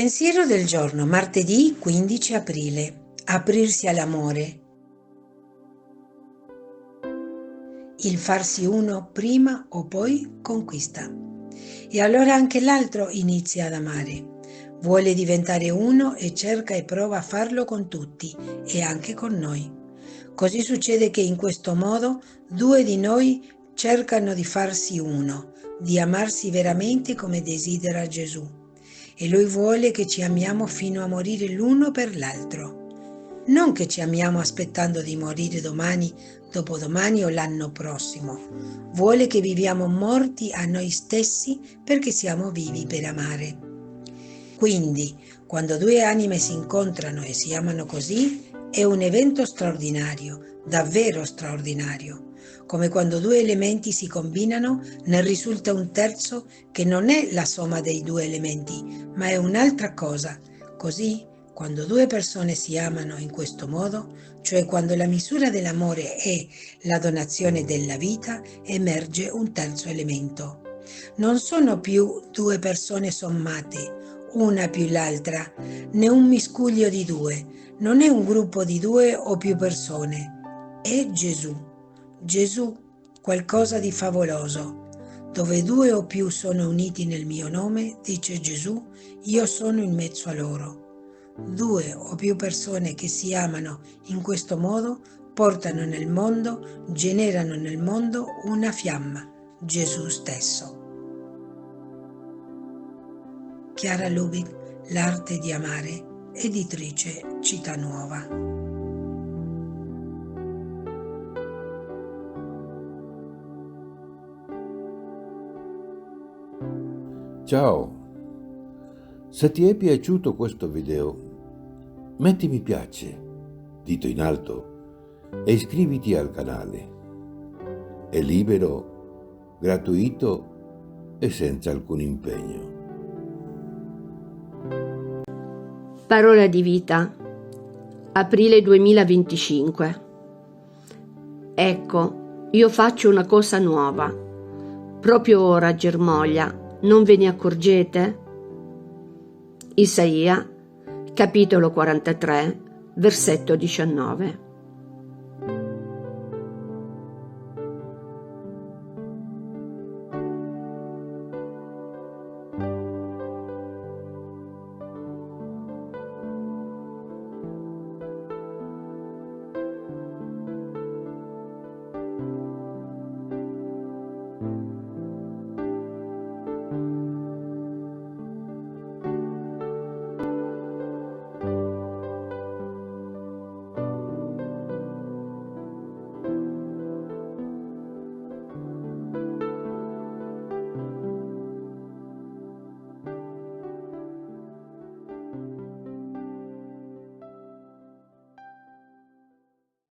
Pensiero del giorno, martedì 15 aprile. Aprirsi all'amore. Il farsi uno prima o poi conquista. E allora anche l'altro inizia ad amare. Vuole diventare uno e cerca e prova a farlo con tutti e anche con noi. Così succede che in questo modo due di noi cercano di farsi uno, di amarsi veramente come desidera Gesù. E Lui vuole che ci amiamo fino a morire l'uno per l'altro. Non che ci amiamo aspettando di morire domani, dopodomani o l'anno prossimo. Vuole che viviamo morti a noi stessi perché siamo vivi per amare. Quindi, quando due anime si incontrano e si amano così, è un evento straordinario, davvero straordinario. Come quando due elementi si combinano, ne risulta un terzo che non è la somma dei due elementi, ma è un'altra cosa. Così, quando due persone si amano in questo modo, cioè quando la misura dell'amore è la donazione della vita, emerge un terzo elemento. Non sono più due persone sommate, una più l'altra, né un miscuglio di due, non è un gruppo di due o più persone, è Gesù. Gesù, qualcosa di favoloso. Dove due o più sono uniti nel mio nome, dice Gesù, io sono in mezzo a loro. Due o più persone che si amano in questo modo portano nel mondo, generano nel mondo una fiamma, Gesù stesso. Chiara Lubich, L'arte di amare, editrice Cittanuova. Ciao, se ti è piaciuto questo video, metti mi piace, dito in alto, e iscriviti al canale. È libero, gratuito e senza alcun impegno. Parola di vita, aprile 2025. Ecco, io faccio una cosa nuova. Proprio ora germoglia, non ve ne accorgete? Isaia, capitolo 43, versetto 19.